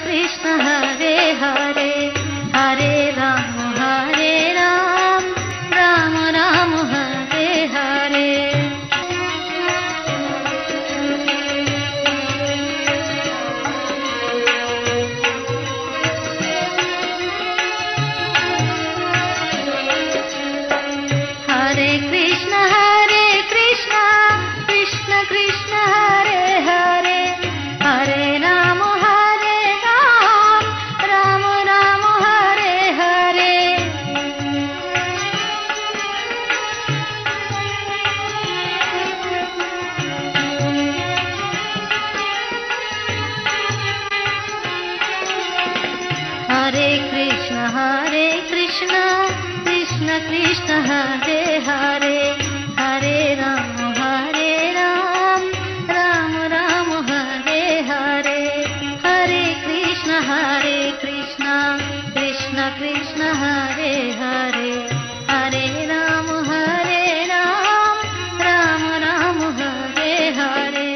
Krishna Hare Hare Hare Ram Ram Ram Hare Hare Hare Krishna Krishna Krishna Hare Hare Hare Ram Ram Ram Hare Hare Hare Krishna Krishna Krishna Hare Hare Hare Ram Ram Ram Hare Hare Hare Krishna Krishna Krishna Hare Hare Hare Ram Ram Ram Hare Hare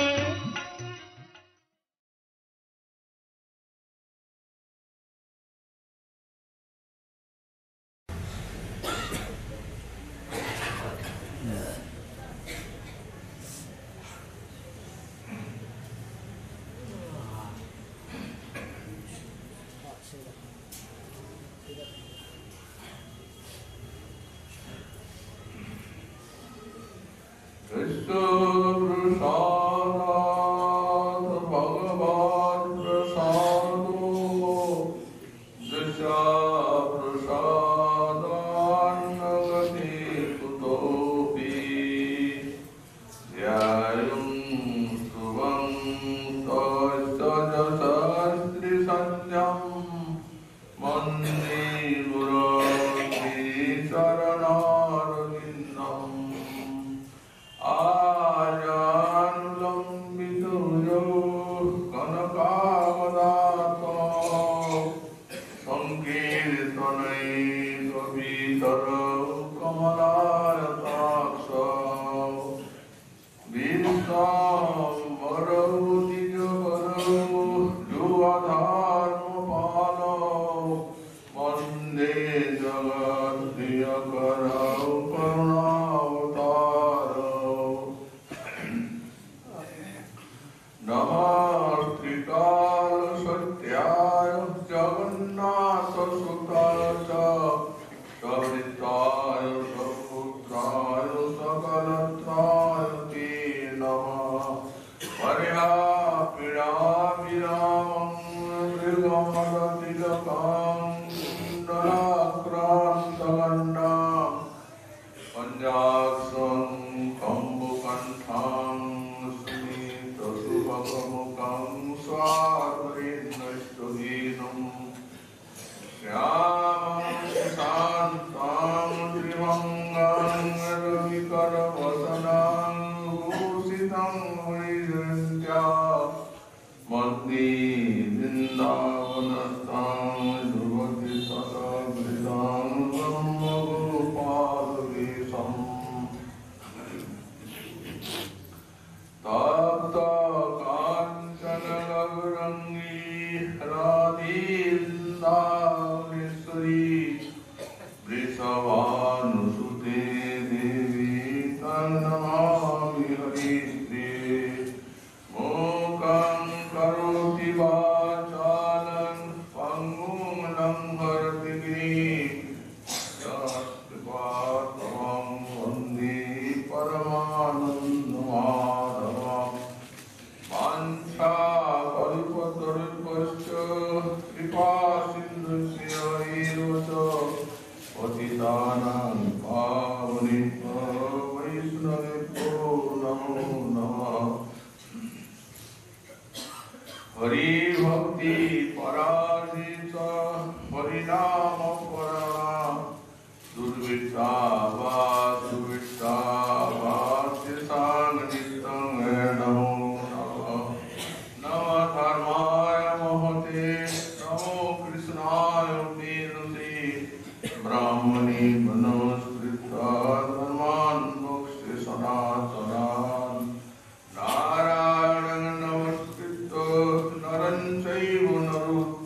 Naran Chaiva Naruto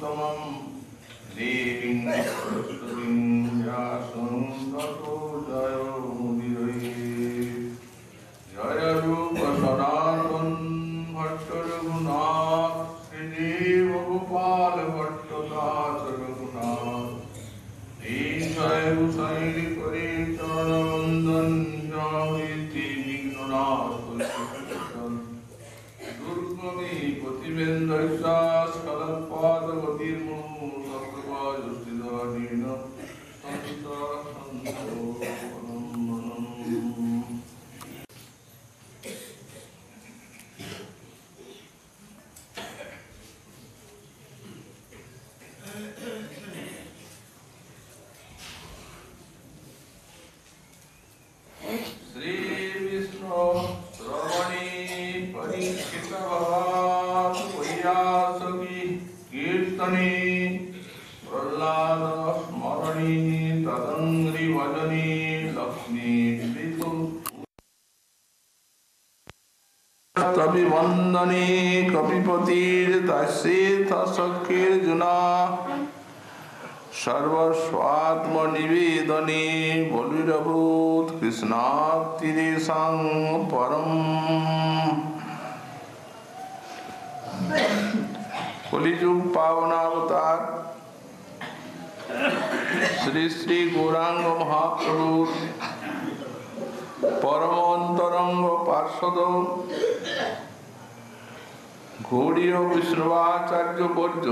वंदने कपिपतिर तस्येथ सख्यर्जुना सर्वस्वात्मनिवेदने बलिरभूत कृष्णार्तिदेशां परम। कलिजुग पावनावतार श्री श्री गौरांग महाप्रभु परम अंतरंग पार्षद गौड़ीय विष्णुवाचार्य वर्य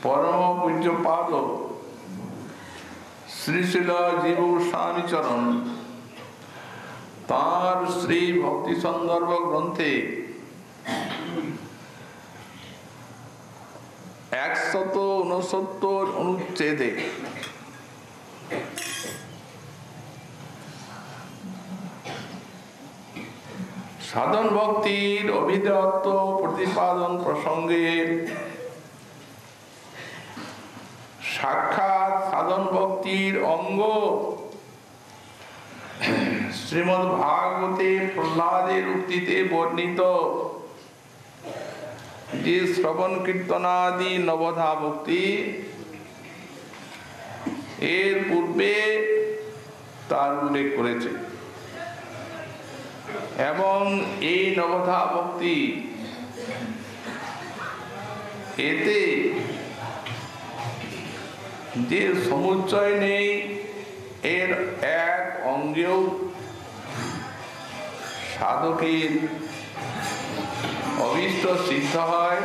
परम पूज्यपाद श्री शिल जीव स्वामी चरण तार श्री भक्ति संदर्भ ग्रंथे 169 अनुच्छेदे साधन भक्तिर अभिधेयत्व प्रतिपादन प्रसंगे साक्षात साधन भक्तिर अंग श्रीमद् भागवते प्रहलादेर उक्तिते वर्णित जे श्रवण कीर्तनादि नवधा भक्ति एर पूर्वे तार उल्लेख करेছে এবং এই নবধা ভক্তি এতে যে সমুচ্চয় নেই এর এক অঙ্গেও সাধকের অভিষ্ট সিদ্ধ হয়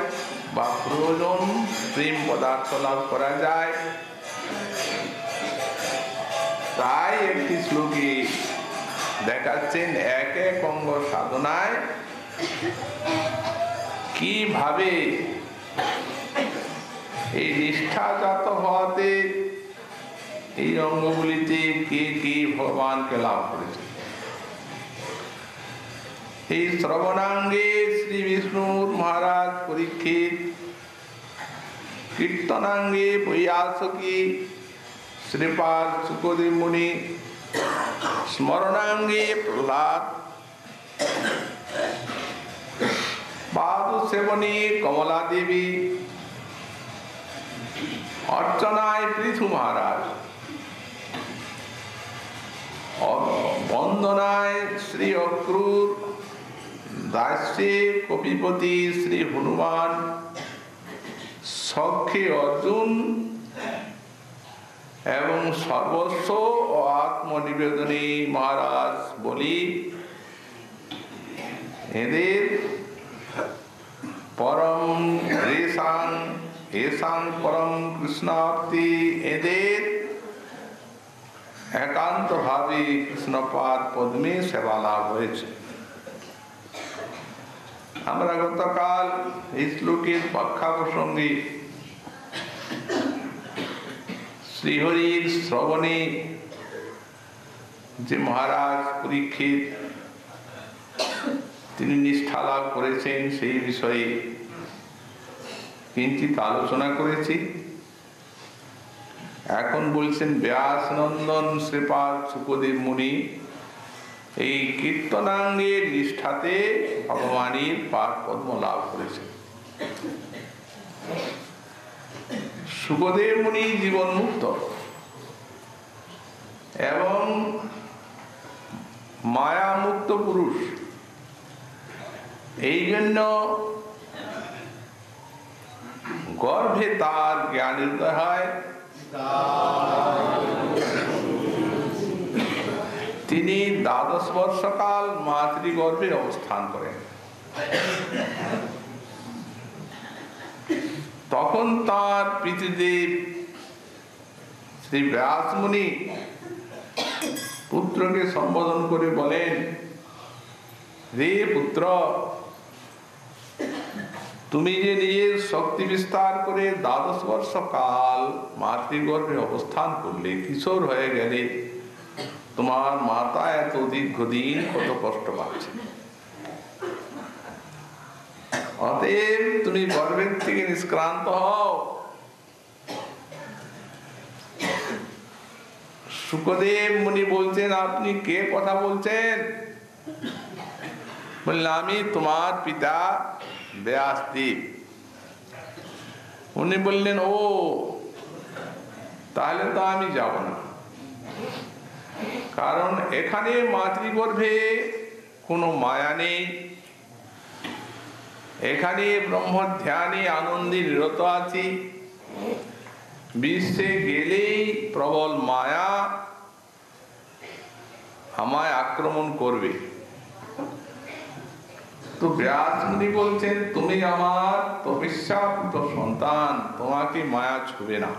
বা প্রয়োজন প্রেম পদার্থ লাভ করা যায়। তাই একটি শ্লোকে দেখাচ্ছেন এক এক অঙ্গ সাধনায় কিভাবে এই নিষ্ঠাজাত হওয়াতে এই অঙ্গগুলিতে কে কে ভগবানকে লাভ করেছে। এই শ্রবণাঙ্গে শ্রী বিষ্ণুর মহারাজ পরীক্ষিত, কীর্তনাঙ্গে বৈয়াসকি শ্রীপাদ সুখদেব মুনি, स्मरणांगे प्रहलाद, पादु सेवने कमला देवी, अर्चनाय पृथु महाराज और वंदनाय श्री अक्रूर, दास्ये कपिपति श्री हनुमान, सखे अर्जुन एवं सर्वस्व और आत्मनिवेदने महाराज बोली एदेर परम एसांग परम कृष्णाप्ति एदेर एकांत भावे कृष्णपाद पद्मे सेवा लाभ হয়েছে। আমরা গতকাল এই শ্লোকের ব্যাখ্যা প্রসঙ্গে শ্রীহরির শ্রবণে যে মহারাজ পরীক্ষিত তিনি নিষ্ঠা লাভ করেছেন সেই বিষয়ে কিঞ্চিত আলোচনা করেছি। এখন বলছেন ব্যাস নন্দন শ্রীপাদ সুখদেব মুনি এই কীর্তনাঙ্গের নিষ্ঠাতে ভগবানের পাদ পদ্ম লাভ করেছেন। সুখদেব মুনি জীবন মুক্ত এবং মায়া মুক্ত পুরুষ, এই জন্য গর্ভে তার জ্ঞানের উদয় হয়। তিনি 12 বর্ষকাল মাতৃগর্ভে অবস্থান করেন। তখন তার পিতৃদেব শ্রী ব্যাস মুনি পুত্রকে সম্বোধন করে বলেন, রে পুত্র, তুমি যে নিজের শক্তি বিস্তার করে 12 বর্ষ কাল মাতৃগর্ভে অবস্থান করলে, কিশোর হয়ে গেলে, তোমার মাতা এত দীর্ঘদিন কত কষ্ট পাচ্ছে। অতএব তুমি গর্ভের থেকে নিষ্ক্রান্ত হও। শুকদেব মুনি বলছেন, আপনি কে কথা বলছেন? বললেন, আমি তোমার পিতা ব্যাসদেব। উনি বললেন, ও তাহলে তো আমি যাব না, কারণ এখানে মাতৃগর্ভে কোনো মায়া নেই, এখানে ব্রহ্ম ধ্যানে আনন্দে নিরত আছি। বিশ্বে গেলেই প্রবল মায়া আমায় আক্রমণ করবে। তো ব্যাস মুনি বলছেন, তুমি আমার তপস্যাপ্ত সন্তান, তোমাকে মায়া ছুবে না।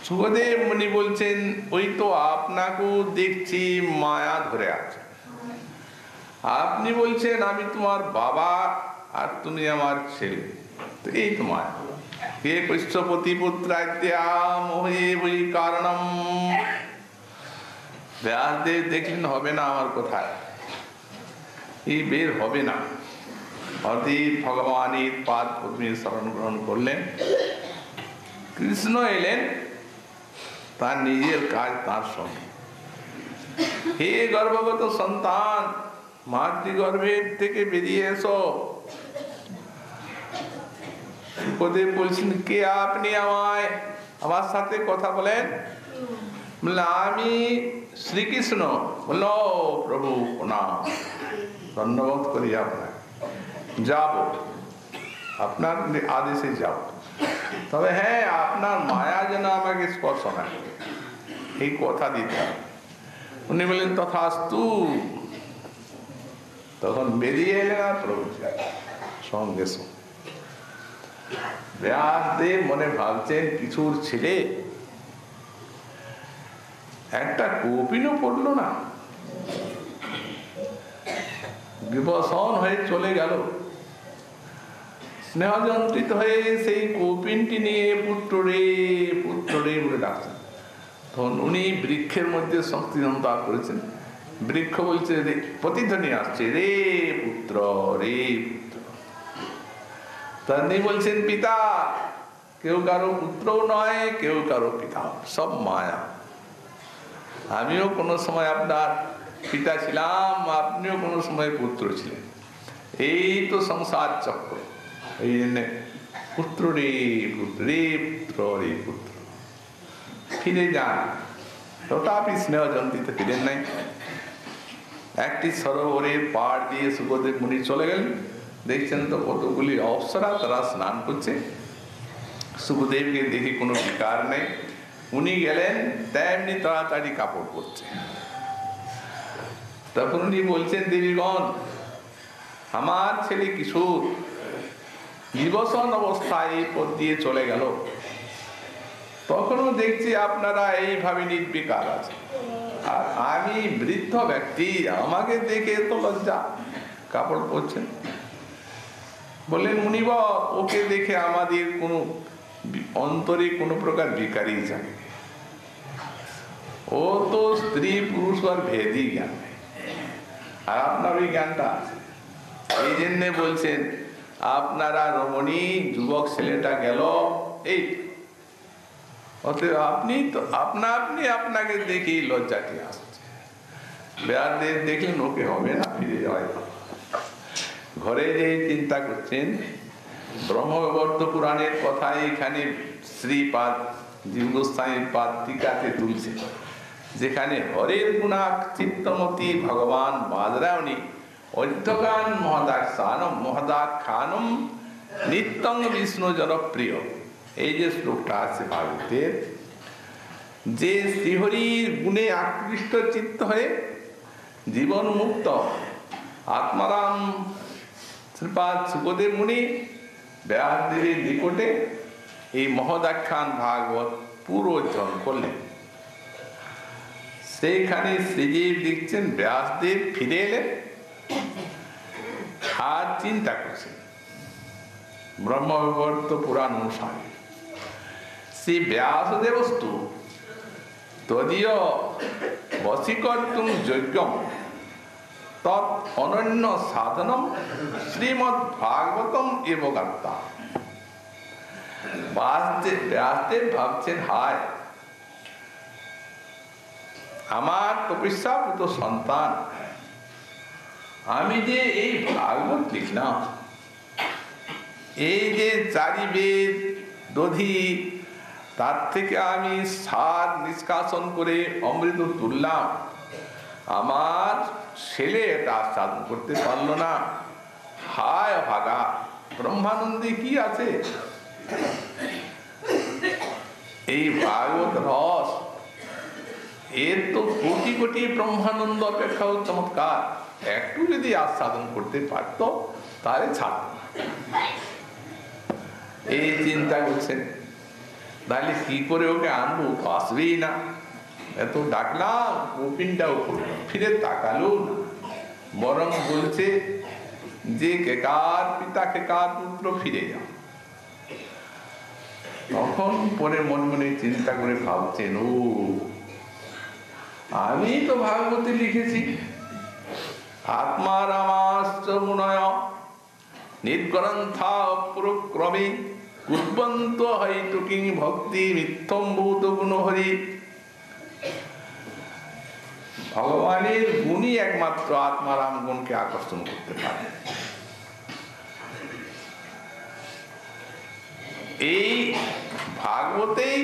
শুকদেব মুনি বলছেন, ওই তো আপনাকেও দেখছি মায়া ধরে আছে। আপনি বলছেন আমি তোমার বাবা আর তুমি আমার ছেলে, তো এই তো মায়া। কে কৃষ্ণপতি পুত্রাদ্যা মোহে বৈ কারণম। ব্যাসদেব দেখলেন হবে না আমার কথায়, এই বের হবে না। অতএব ভগবানের পাদ পদ্মে শরণ গ্রহণ করলেন। কৃষ্ণ এলেন, তার নিজের কাজ তার সঙ্গে। হে গর্ভগত সন্তান, মাতৃগর্ভের থেকে বেরিয়ে এসো। শুকদেব বলছেন, কে আপনি আমায় আমার সাথে কথা বলেন? আমি শ্রীকৃষ্ণ। বলল, প্রভু প্রণাম, ধন্যবাদ করি আপনার, যাব, আপনার আদেশে যাব, তবে হ্যাঁ আপনার মায়া যেন আমাকে স্পর্শ না, এই কথা দিতে হবে। উনি বললেন, তথাস্তু। তখন বেরিয়ে এলেন আর প্রভু সঙ্গে সঙ্গে। ব্যাসদেব মনে ভাবছেন, কিছুর ছেলে একটা কৌপিনও পড়লো না, বিবসন হয়ে চলে গেল। স্নেহযন্ত্রিত হয়ে সেই কৌপিনটি নিয়ে পুত্র রে পুত্র রে বলে ডাকছেন। তখন উনি বৃক্ষের মধ্যে শক্তি সঞ্চার করেছেন। বৃক্ষ বলছে, প্রতিধ্বনি আসছে, রে পুত্র রে পুত্র। তিনি বলছেন, পিতা। কেউ কারো পুত্রও নয়, কেউ কারো পিতা, সব মায়া। আমিও কোনো সময় আপনার পিতা ছিলাম, আপনিও কোনো সময় পুত্র ছিলেন, এই তো সংসার চক্র। এই জন্য পুত্র রে পুত্র রে পুত্র রে পুত্র। ফিরে যান। তথাপি স্নেহযন্ত্রিতে ফিরেন নাই। একটি সরোবরের পাড় দিয়ে শুকদেব মুনি চলে গেলেন। দেখছেন তো কতগুলি অপ্সরা, তারা স্নান করছে। শুকদেবকে দেখে কোনো বিকার নেই। উনি গেলেন, তেমনি তাড়াতাড়ি কাপড় পরছে। তখন উনি বলছেন, দেবীগণ, আমার ছেলে কিশোর বিবসন অবস্থায় এই পথ দিয়ে চলে গেল, তখনও দেখছি আপনারা এইভাবে নির্বিকার আছে, আর আমি বৃদ্ধ ব্যক্তি, আমাকে দেখে তো লজ্জা, কাপড় পরছেন। বললেন, মুনিবর, ওকে দেখে আমাদের কোনো অন্তরে কোনো প্রকার বিকারই জাগে। ও তো স্ত্রী পুরুষ আর ভেদই জ্ঞান নেই, আর আপনার ওই জ্ঞানটা আছে। এই জন্য বলছেন, আপনারা রমণী যুবক ছেলেটা গেল, এই অতএব আপনি তো আপনি আপনাকে দেখেই লজ্জাটি আসছে। ব্যাসদেব দেখলেন ওকে হবে না, ফিরে যাওয়াই ঘরে যে চিন্তা করছেন। ব্রহ্মবর্ধ পুরাণের কথাই এখানে শ্রীপাদ জীব গোস্বামীর পাদ টিকাতে তুলছে, যেখানে হরের গুণা চিত্তমতি ভগবান বাদরায়ণী অধ্যগান মহদাখ্যানম নিত্যং বিষ্ণু জনপ্রিয়। এই যে শ্লোকটা আছে জীবন মুক্ত আত্মারাম শ্রীপাদ সুখদেব মুনি ব্যাসদেবের নিকটে এই মহদাখ্যান ভাগবত পুরো অধ্যয়ন করলেন। সেইখানে শ্রীজীব দেখছেন ব্যাসদেব ফিরে এলেন আর চিন্তা করছেন ব্রহ্মবৈবর্ত পুরাণ অনুসারে শ্রী ব্যাসদেবস্তু তদীয় বশীকর্তুম যজ্ঞম তৎ অনন্য সাধনম শ্রীমদ্ ভাগবতম এব গাত্তা। ব্যাসদেব ভাবছেন, হায় আমার তপস্যাপুত সন্তান, আমি যে এই ভাগবত লিখলাম, এই যে চারি বেদ দধি তার থেকে আমি সার নিষ্কাশন করে অমৃত তুললাম, আমার ছেলে এটা সাধন করতে পারলো না। হায় ভাগা, ব্রহ্মানন্দে কি আছে? এই ভাগবত রস এর তো কোটি কোটি ব্রহ্মানন্দ অপেক্ষাও চমৎকার, একটু যদি আস্বাদন করতে পারত তাহলে ছাড়ত না। এই চিন্তা করছেন, তাহলে কি করে ওকে আনবো? আসবেই না। এত ডাকলাম, কপিনটাও ফিরে তাকালো না, বরং বলছে যে কেকার পিতা কেকার পুত্র ফিরে যাও। তখন পরে মনে মনে চিন্তা করে ভাবছেন, ও আমি তো ভাগবতী লিখেছি, আত্মারামাশ্চ মুনয় নির্গ্রন্থা অপ্রক্রমে কুর্বন্ত হৈতুকিং ভক্তি মিথ্যম ভূত গুণহরি। ভগবানের গুণই একমাত্র আত্মারাম গুণকে আকর্ষণ করতে পারে। এই ভাগবতেই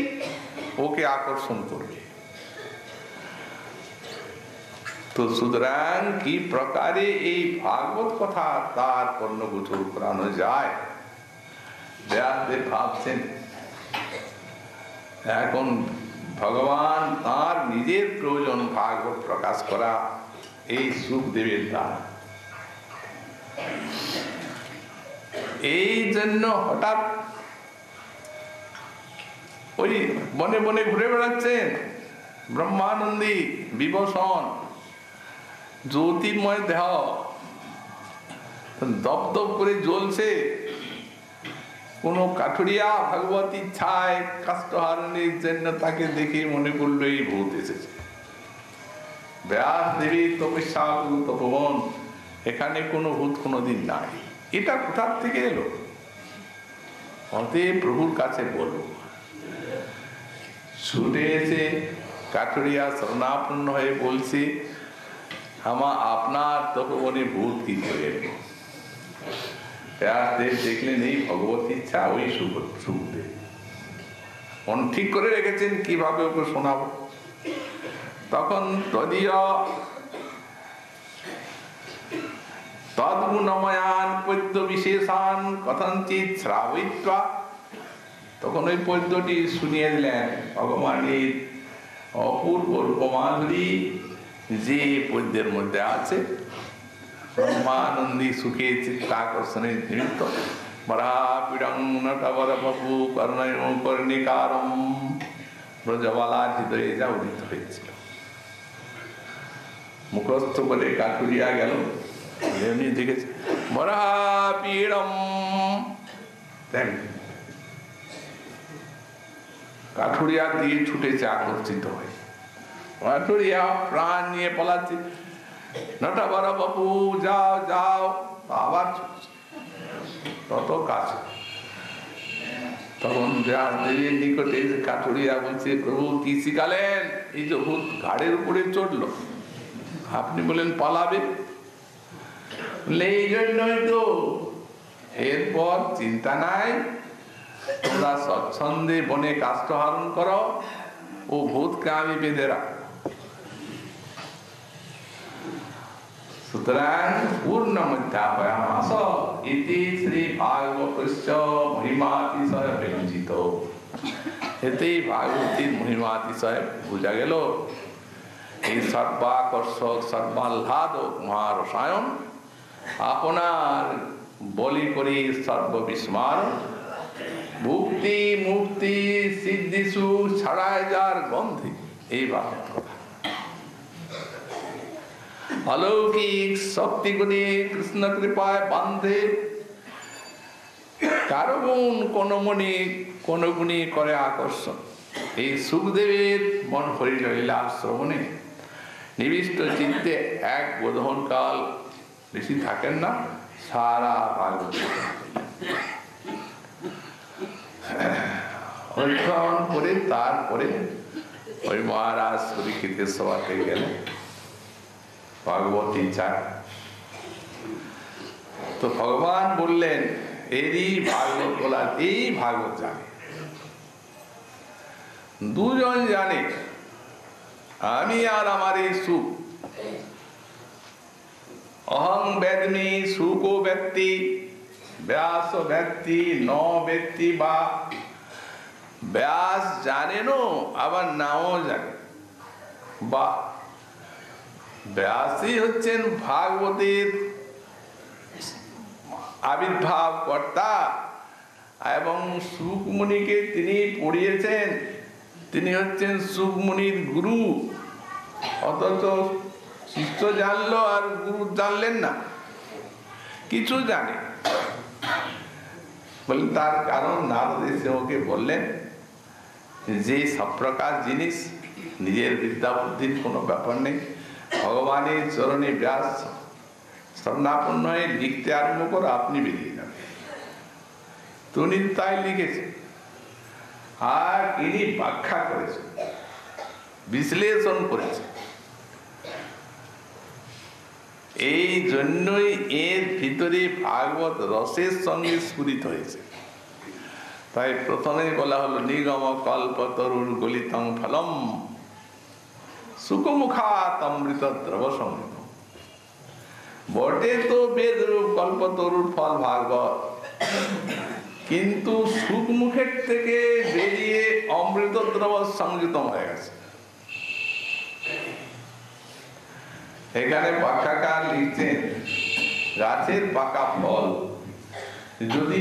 ওকে আকর্ষণ করবে। তো সুতরাং কি প্রকারে এই ভাগবত কথা তার কর্ণগোচর করানো যায়? ব্যাসদেব ভাবছেন, এখন ভগবান তার নিজের প্রয়োজন ভাগবত প্রকাশ করা এই সুখদেবের দ্বারা। এই জন্য হঠাৎ ওই বনে বনে ঘুরে বেড়াচ্ছেন ব্রহ্মানন্দী বিভূষণ, জ্যোতির্ময় দেহ দপদপ করে জ্বলছে। কোন কাঠুরিয়া ভগবতী ছায় কাষ্ঠহারণের জন্য তাকে দেখে মনে করলো এই ভূত এসেছে। ব্যাস দেবীর তপস্যা তপবন, এখানে কোনো ভূত কোনোদিন নাই, এটা কোথার থেকে এলো? অতএব প্রভুর কাছে বলো। ছুটে এসে কাঠুরিয়া শরণাপন্ন হয়ে বলছে, আপনার তপবনে ভূত কি করে এলো? ব্যাসদেব দেখলেন এই ভগবত ইচ্ছা, ওই সুখদেব মন ঠিক করে রেখেছেন কিভাবে ওকে শোনাবো। তখন তদীয় তদ্গুণময়ান পদ্য বিশেষান কথঞ্চিত শ্রাবয়িত্বা, তখন ওই পদ্যটি শুনিয়ে দিলেন। ভগবানের অপূর্ব রূপমাধুরী যে পদ্যের মধ্যে আছে, ব্রহ্মানন্দী সুখে চিত্তাকর্ষণের নিমিত্ত বরাপীড়ং নটবর বপু কর্ণয় কর্ণিকারম ব্রজবালার হৃদয়ে যা উদিত হয়েছিল। মুখস্থ করে কাঠুরিয়া গেল, এমনি দেখেছে বরাপীড়ম, কাঠুরিয়া দিয়ে ছুটেছে আকর্ষিত হয়ে। কাঠুরিয়া প্রাণ নিয়ে পলাচ্ছে, নটবর বাবু যাও যাও, আবার তত কাছে। তখন ব্যাসদেবের নিকটে কাঠুরিয়া বলছে, প্রভু কি শিখালেন? এই যে ভূত ঘাড়ের উপরে চড়লো, আপনি বলেন পালাবে, এই জন্যই তো। এরপর চিন্তা নাই, তোমরা স্বচ্ছন্দে বনে কাষ্ঠহরণ করো, ও ভূতকে আমি বেঁধে রাখো। সুতরাং পূর্ণ মধ্যাহ্যামাস ইতি শ্রী ভাগবতস্য মহিমাতিশয় ব্যঞ্জিত। এতেই ভাগবতীর মহিমাতিশয় বোঝা গেল। এই সর্বাকর্ষক সর্বাহ্লাদক মহারসায়ন আপনার বলি করি সর্ববিস্মার মুক্তি মুক্তি সিদ্ধিসু ছাড়ায় যার গন্ধে এই বাক্য অলৌকিক শক্তি গুণে কৃষ্ণ কৃপায় বান্ধে কারো গুণ কোন মনে কোন গুণী করে আকর্ষণ এই সুখদেবের মন হরিলীলা শ্রবণে নিবিষ্ট চিত্তে এক বোধন কাল বেশি থাকেন না সারা ভাগবত অনুসরণ করে তারপরে ওই মহারাজ পরীক্ষিতের সভাতে গেলেন ভাগবতী চায় তো ভগবান বললেন এরই ভাগবত বলা এই ভাগবত জানে দুজন জানে আমি আর আমার এই সুখ অহং বেদমি সুখো ব্যক্তি ব্যাস ব্যক্তি ন ব্যক্তি বা ব্যাস জানেনও আবার নাও জানে বা ব্যাসই হচ্ছেন ভাগবতের আবির্ভাব কর্তা এবং সুকমুনিকে তিনি পড়িয়েছেন তিনি হচ্ছেন সুকমুনির গুরু অথচ শিষ্য জানলো আর গুরু জানলেন না কিছু জানে বলেন তার কারণ নারদ এসে ওকে বললেন যে সব প্রকার জিনিস নিজের বিদ্যা বুদ্ধির কোনো ব্যাপার নেই ভগবানের চরণে ব্যাস স্বর্ণাপন্ন হয়ে লিখতে আরম্ভ করো আপনি বেরিয়ে যাবেন তিনি তাই লিখেছেন আর ইনি ব্যাখ্যা করেছেন বিশ্লেষণ করেছেন এই জন্যই এর ভিতরে ভাগবত রসের সঙ্গে স্ফুরিত হয়েছে তাই প্রথমেই বলা হলো নিগম কল্প তরুর গলিতং ফলম সুকমুখাত অমৃত দ্রব সংযুত বটে তো বেদ রূপ কল্প তরুর ফল ভাগবত কিন্তু সুকমুখের থেকে বেরিয়ে অমৃত দ্রব সংযুত হয়ে গেছে এখানে ব্যাখ্যাকার লিখছেন গাছের পাকা ফল যদি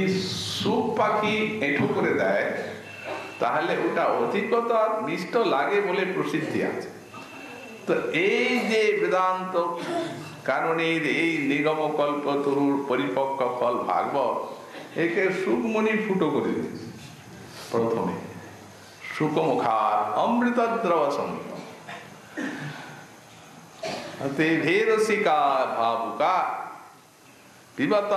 সুখ পাখি এঁঠো করে দেয় তাহলে ওটা অধিকতর মিষ্ট লাগে বলে প্রসিদ্ধি আছে তো এই যে বেদান্ত কারণের এই নিগম কল্প তরুর পরিপক্ক ফল ভাগবত একে সুকমণি ফুটো করে দিয়েছে প্রথমে সুকমুখার অমৃত দ্রব সংযুত ভেরসিকা ভাবুকা পিবত